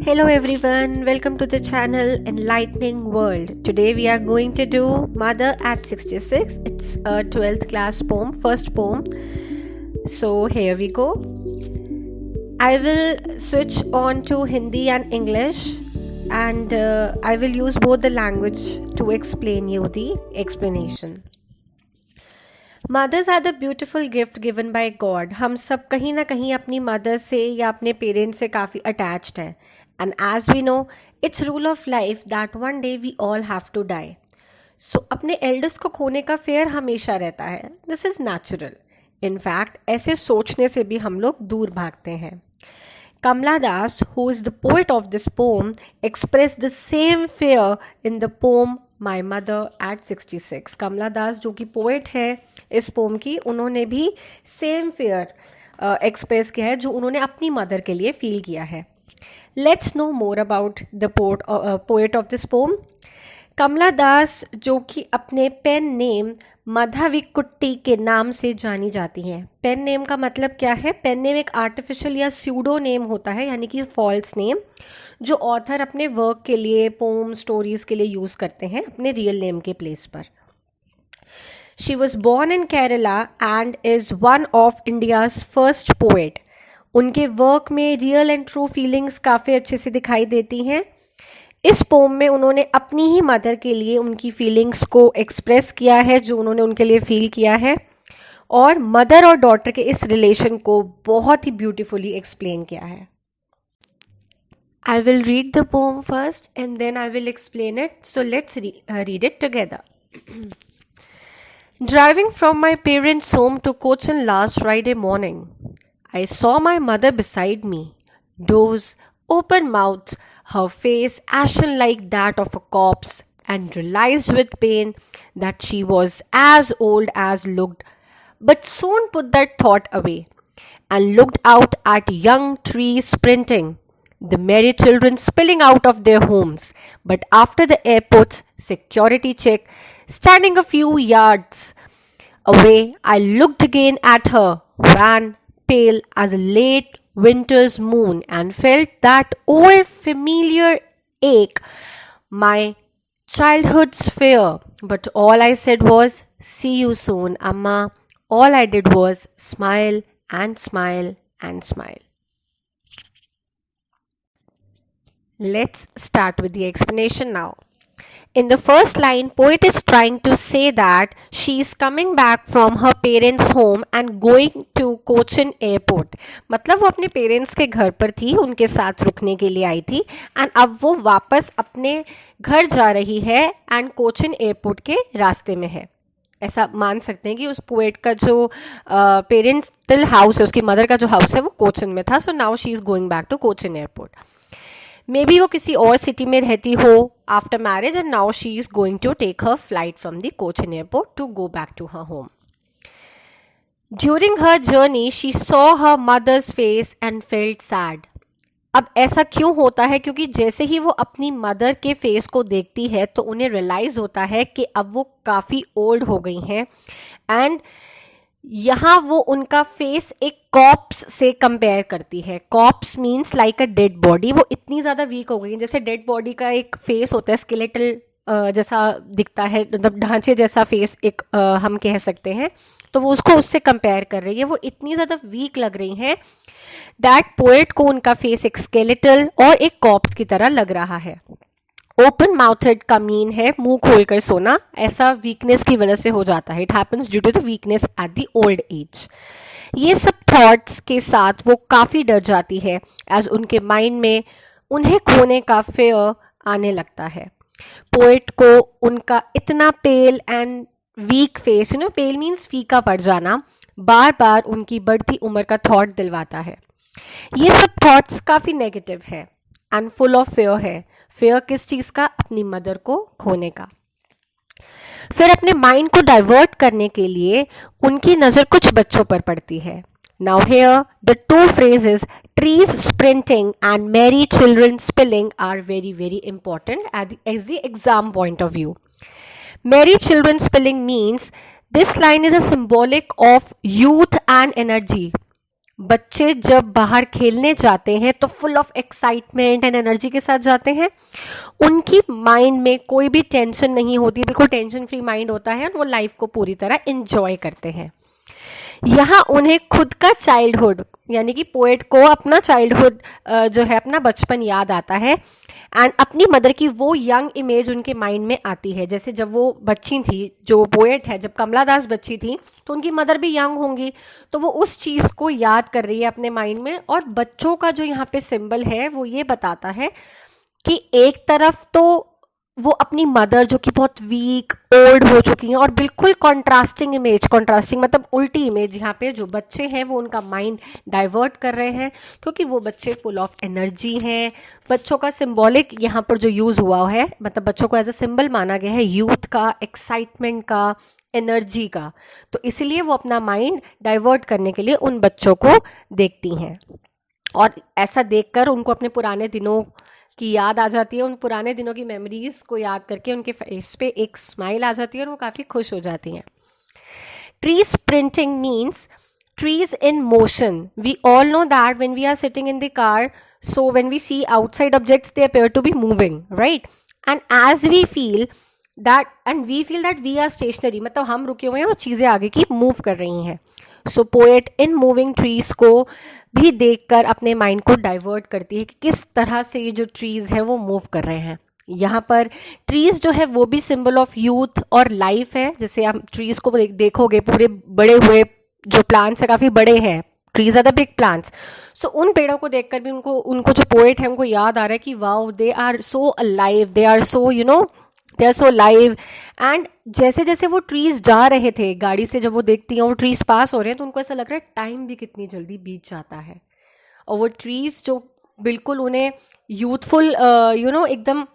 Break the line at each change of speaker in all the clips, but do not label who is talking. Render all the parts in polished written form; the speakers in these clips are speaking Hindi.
Hello everyone, welcome to the channel Enlightening World. Today we are going to do Mother at 66. It's a 12th class poem, first poem. So here we go. I will switch on to Hindi and English and I will use both the language to explain you the explanation. Mothers are the beautiful gift given by God. हम सब कहीं ना कहीं अपनी मदर से या अपने पेरेंट्स से काफ़ी अटैच्ड हैं. And as we know it's rule of life that one day we all have to die. So अपने एल्डर्स को खोने का फेयर हमेशा रहता है. This is natural. इनफैक्ट ऐसे सोचने से भी हम लोग दूर भागते हैं. Kamla Das, who is the poet of this poem, expressed the same fear in the poem My Mother at 66. कमला दास जो कि पोएट है इस पोम की, उन्होंने भी सेम फेयर एक्सप्रेस किया है जो उन्होंने अपनी मदर के लिए फील किया है. Let's know more about the poet of this poem. Kamala Das जो कि अपने पेन नेम माधविकुट्टी के नाम से जानी जाती हैं. पेन नेम का मतलब क्या है? पेन नेम एक आर्टिफिशियल या स्यूडो नेम होता है, यानी कि फॉल्स नेम जो ऑथर अपने वर्क के लिए, पोम, स्टोरीज के लिए यूज़ करते हैं अपने रियल नेम के प्लेस पर. She was born in Kerala and is one of India's first poet. उनके वर्क में रियल एंड ट्रू फीलिंग्स काफ़ी अच्छे से दिखाई देती हैं. इस पोम में उन्होंने अपनी ही मदर के लिए उनकी फीलिंग्स को एक्सप्रेस किया है जो उन्होंने उनके लिए फील किया है, और मदर और डॉटर के इस रिलेशन को बहुत ही ब्यूटीफुली एक्सप्लेन किया है. I will read the poem first and then I will explain it. So let's read it together. Driving from my parents' home to Cochin last Friday morning, I saw my mother beside me, doze, open mouthed, her face ashen like that of a corpse, and realized with pain that she was as old as looked, but soon put that thought away, and looked out at young trees sprinting, the merry children spilling out of their homes, but after the airport's security check, standing a few yards away, I looked again at her, wan, pale as a late winter's moon, and felt that old familiar ache, my childhood's fear. But all I said was, "See you soon, Amma." All I did was smile and smile and smile. Let's start with the explanation now. In the first line, poet is trying to say that she is coming back from her parents' home and going to Cochin airport. मतलब वो अपने पेरेंट्स के घर पर थी, उनके साथ रुकने के लिए आई थी, एंड अब वो वापस अपने घर जा रही है एंड कोचिन एयरपोर्ट के रास्ते में है. ऐसा मान सकते हैं कि उस पोएट का जो पेरेंटल हाउस है, उसकी मदर का जो हाउस है वो कोचिन में था. So now she is going back to Cochin airport. Maybe बी वो किसी और सिटी में रहती हो after marriage and now she is going to take her flight from the Cochin airport to go back to her home. During her journey she saw her mother's face and felt sad. अब ऐसा क्यों होता है? क्योंकि जैसे ही वो अपनी मदर के फेस को देखती है तो उन्हें रियलाइज़ होता है कि अब वो काफ़ी ओल्ड हो गई हैं, एंड यहाँ वो उनका फेस एक कॉप्स से कंपेयर करती है. Corpse means like a dead body. वो इतनी ज़्यादा वीक हो गई, जैसे डेड बॉडी का एक फेस होता है स्केलेटल जैसा दिखता है, मतलब ढांचे जैसा फेस एक हम कह सकते हैं, तो वो उसको उससे कंपेयर कर रही है. वो इतनी ज़्यादा वीक लग रही हैं दैट पोएट को उनका फेस एक स्केलेटल और एक कॉप्स की तरह लग रहा है. ओपन माउथेड का मीन है मुंह खोलकर सोना. ऐसा वीकनेस की वजह से हो जाता है. It happens due to the weakness at the old age. ये सब थॉट्स के साथ वो काफ़ी डर जाती है एज उनके माइंड में उन्हें खोने का फेयर आने लगता है. पोएट को उनका इतना pale and weak face, pale means फीका पड़ जाना, बार बार उनकी बढ़ती उम्र का थॉट दिलवाता है. ये सब थॉट्स काफ़ी नेगेटिव है एंड फुल ऑफ फेयर है. फेयर किस चीज़ का? अपनी मदर को खोने का. फिर अपने माइंड को डाइवर्ट करने के लिए उनकी नज़र कुछ बच्चों पर पड़ती है. Now here the two phrases trees sprinting and merry children spilling are very very important as the exam point of view. Merry children spilling means this line is a symbolic of youth and energy. बच्चे जब बाहर खेलने जाते हैं तो full of excitement and energy के साथ जाते हैं। उनकी माइंड में कोई भी टेंशन नहीं होती, बिल्कुल टेंशन फ्री माइंड होता है और वो लाइफ को पूरी तरह एंजॉय करते हैं। यहाँ उन्हें खुद का चाइल्डहुड, यानी कि पोएट को अपना चाइल्डहुड जो है, अपना बचपन याद आता है एंड अपनी मदर की वो यंग इमेज उनके माइंड में आती है। जैसे जब वो बच्ची थी, जो पोएट है, जब कमला दास बच्ची थी तो उनकी मदर भी यंग होंगी, तो वो उस चीज़ को याद कर रही है अपने माइंड में। और बच्चों का जो यहाँ पे सिंबल है वो ये बताता है कि एक तरफ तो वो अपनी मदर जो कि बहुत वीक ओल्ड हो चुकी हैं, और बिल्कुल कॉन्ट्रास्टिंग इमेज, कॉन्ट्रास्टिंग मतलब उल्टी इमेज, यहाँ पे जो बच्चे हैं वो उनका माइंड डाइवर्ट कर रहे हैं क्योंकि वो बच्चे फुल ऑफ एनर्जी हैं। बच्चों का सिंबॉलिक यहाँ पर जो यूज़ हुआ है, मतलब बच्चों को एज अ सिंबल माना गया है यूथ का, एक्साइटमेंट का, एनर्जी का, तो इसलिए वो अपना माइंड डाइवर्ट करने के लिए उन बच्चों को देखती हैं। और ऐसा देखकर उनको अपने पुराने दिनों की याद आ जाती है, उन पुराने दिनों की मेमोरीज को याद करके उनके फेस पे एक स्माइल आ जाती है और वो काफ़ी खुश हो जाती हैं। Tree sprinting means trees in motion. We all know that when we are sitting in the car, so when we see outside objects, they appear to be moving, right? And as we feel that we are stationary, मतलब हम रुके हुए हैं और चीज़ें आगे की मूव कर रही हैं। सो पोएट इन मूविंग ट्रीज को भी देखकर अपने माइंड को डाइवर्ट करती है कि किस तरह से ये जो ट्रीज है वो मूव कर रहे हैं। यहाँ पर ट्रीज जो है वो भी सिंबल ऑफ यूथ और लाइफ है। जैसे आप ट्रीज को देखोगे, पूरे बड़े हुए जो प्लांट्स है काफ़ी बड़े हैं, trees are the big plants. So उन पेड़ों को देखकर भी उनको जो पोएट है उनको याद आ रहा है कि wow, they are so alive, they are so they are so live. And जैसे जैसे वो ट्रीज जा रहे थे गाड़ी से, जब वो देखती हैं वो ट्रीज पास हो रहे हैं, तो उनको ऐसा लग रहा है टाइम भी कितनी जल्दी बीत जाता है। और वो ट्रीज जो बिल्कुल उन्हें यूथफुल एकदम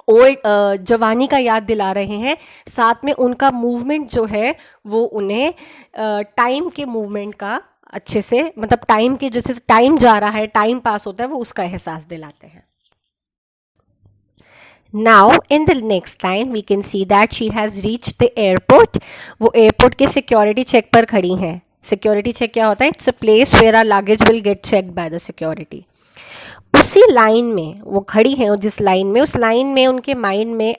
ओल्ड जवानी का याद दिला रहे हैं, साथ में उनका मूवमेंट जो है वो उन्हें टाइम के मूवमेंट का अच्छे से, मतलब टाइम के, जैसे टाइम जा रहा है, टाइम पास होता है, वो उसका एहसास दिलाते हैं। Now in the next line we can see that she has reached the airport. वो एयरपोर्ट के सिक्योरिटी चेक पर खड़ी हैं। सिक्योरिटी चेक क्या होता है? It's a place where are luggage will get checked by the security. उसी लाइन में वो खड़ी हैं, और जिस लाइन में, उस लाइन में उनके माइंड में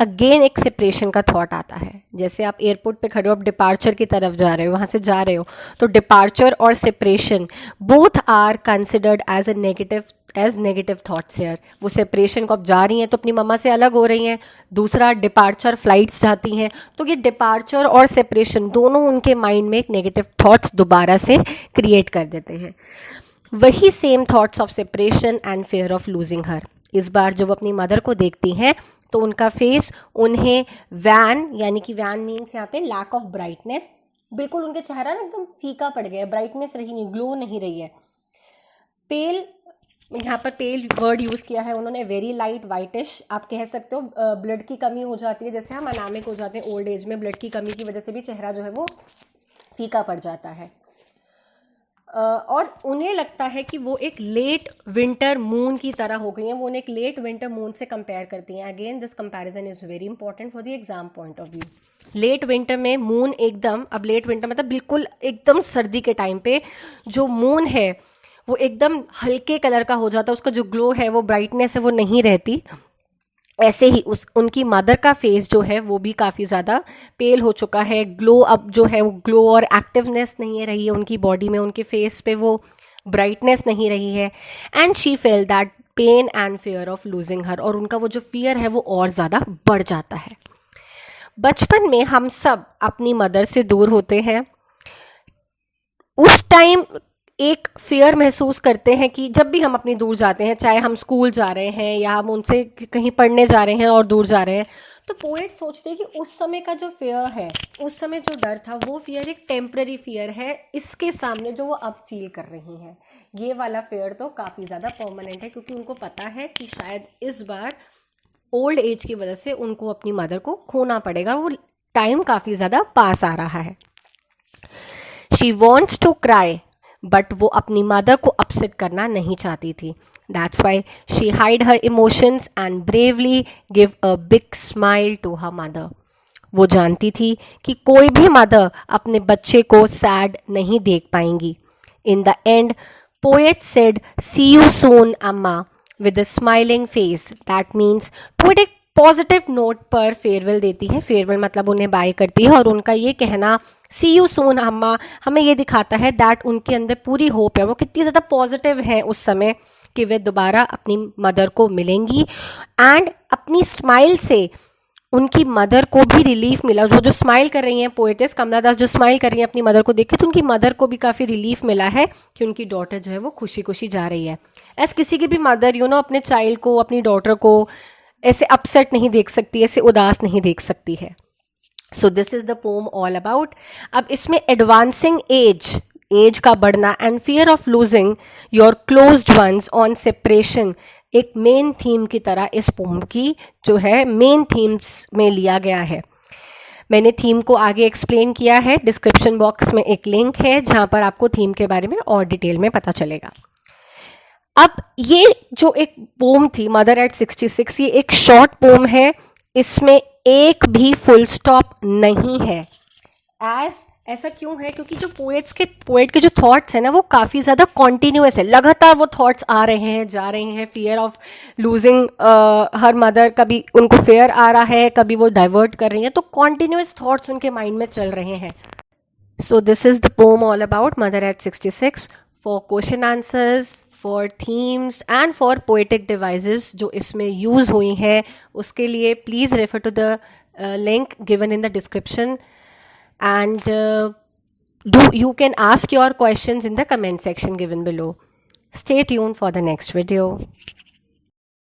अगेन एक सेपरेशन का थॉट आता है। जैसे आप एयरपोर्ट पे खड़े हो, आप डिपार्चर की तरफ जा रहे हो, वहाँ से जा रहे हो, तो डिपार्चर और separation both are considered as negative thoughts here. वो सेपरेशन को आप जा रही हैं तो अपनी मम्मा से अलग हो रही हैं, दूसरा डिपार्चर फ्लाइट्स जाती हैं, तो ये डिपार्चर और सेपरेशन दोनों उनके माइंड में एक नेगेटिव थॉट्स दोबारा से क्रिएट कर देते हैं। वही same thoughts of separation and fair of losing her. इस बार जब अपनी मदर को देखती हैं तो उनका फेस उन्हें वैन, यानी कि वैन मीन्स यहाँ पे लैक ऑफ ब्राइटनेस, बिल्कुल उनके चेहरा ना एकदम फीका पड़ गया है, ब्राइटनेस रही नहीं, ग्लो नहीं रही है। पेल, यहाँ पर पेल वर्ड यूज़ किया है उन्होंने, वेरी लाइट वाइटिश आप कह सकते हो। ब्लड की कमी हो जाती है, जैसे हम अनामिक हो जाते हैं ओल्ड एज में, ब्लड की कमी की वजह से भी चेहरा जो है वो फीका पड़ जाता है। और उन्हें लगता है कि वो एक लेट विंटर मून की तरह हो गई हैं, वो उन्हें एक लेट विंटर मून से कंपेयर करती हैं। Again this comparison is very important for the exam point of view. Late winter में मून एकदम, अब लेट विंटर मतलब बिल्कुल एकदम सर्दी के टाइम पे जो मून है वो एकदम हल्के कलर का हो जाता है, उसका जो ग्लो है, वो ब्राइटनेस है, वो नहीं रहती। ऐसे ही उनकी मदर का फेस जो है वो भी काफ़ी ज़्यादा पेल हो चुका है, ग्लो अब जो है वो ग्लो और एक्टिवनेस नहीं रही है उनकी बॉडी में, उनके फेस पे वो ब्राइटनेस नहीं रही है। And she fail that pain and fair of losing her, और उनका वो जो फियर है वो और ज़्यादा बढ़ जाता है। बचपन में हम सब अपनी मदर से दूर होते हैं, उस टाइम एक फियर महसूस करते हैं कि जब भी हम अपनी दूर जाते हैं, चाहे हम स्कूल जा रहे हैं या हम उनसे कहीं पढ़ने जा रहे हैं और दूर जा रहे हैं, तो पोएट सोचते हैं कि उस समय का जो फियर है, उस समय जो डर था, वो फियर एक टेम्पररी फियर है इसके सामने जो वो अब फील कर रही हैं। ये वाला फियर तो काफ़ी ज़्यादा परमानेंट है, क्योंकि उनको पता है कि शायद इस बार ओल्ड एज की वजह से उनको अपनी मदर को खोना पड़ेगा, वो टाइम काफ़ी ज़्यादा पास आ रहा है। She wants to cry, but वो अपनी मदर को अपसेट करना नहीं चाहती थी। That's why she hide her emotions and bravely give a big smile to her mother. वो जानती थी कि कोई भी मदर अपने बच्चे को सैड नहीं देख पाएंगी, In the end, poet said, "See you soon, Amma," with a smiling face. That means poet एक पॉजिटिव नोट पर फेयरवेल देती है. फेयरवेल मतलब उन्हें बाय करती है, और उनका ये कहना सी यू सून अम्मा हमें ये दिखाता है दैट उनके अंदर पूरी होप है. वो कितनी ज़्यादा पॉजिटिव है उस समय कि वे दोबारा अपनी मदर को मिलेंगी. एंड अपनी स्माइल से उनकी मदर को भी रिलीफ मिला. जो स्माइल कर रही हैं पोएटिस कमला दास, जो स्माइल कर रही हैं अपनी मदर को देख के, तो उनकी मदर को भी काफ़ी रिलीफ मिला है कि उनकी डॉटर जो है वो खुशी खुशी जा रही है. एज किसी की भी मदर अपने चाइल्ड को, अपनी डॉटर को ऐसे अपसेट नहीं देख सकती, ऐसे उदास नहीं देख सकती है. So this is the poem all about. अब इसमें एडवांसिंग एज का बढ़ना and fear of losing your closed ones on separation एक मेन थीम की तरह इस पोम की जो है मेन थीम्स में लिया गया है. मैंने थीम को आगे एक्सप्लेन किया है. डिस्क्रिप्शन बॉक्स में एक लिंक है जहाँ पर आपको थीम के बारे में और डिटेल में पता चलेगा. अब ये जो एक पोम थी मदर एट 66, ये एक शॉर्ट पोम है. इसमें एक भी फुल स्टॉप नहीं है. ऐसा क्यों है? क्योंकि जो पोएट के जो थॉट्स हैं ना वो काफ़ी ज़्यादा कॉन्टिन्यूस है. लगातार वो थॉट्स आ रहे हैं जा रहे हैं. Fear of losing her mother, कभी उनको फेयर आ रहा है, कभी वो डाइवर्ट कर रही हैं, तो कॉन्टिन्यूस थॉट्स उनके माइंड में चल रहे हैं. So this is the poem all about mother at 66. For question answers, for themes and for poetic devices जो इसमें यूज़ हुई हैं, उसके लिए please refer to the link given in the description. And you can ask your questions in the comment section given below. Stay tuned for the next video.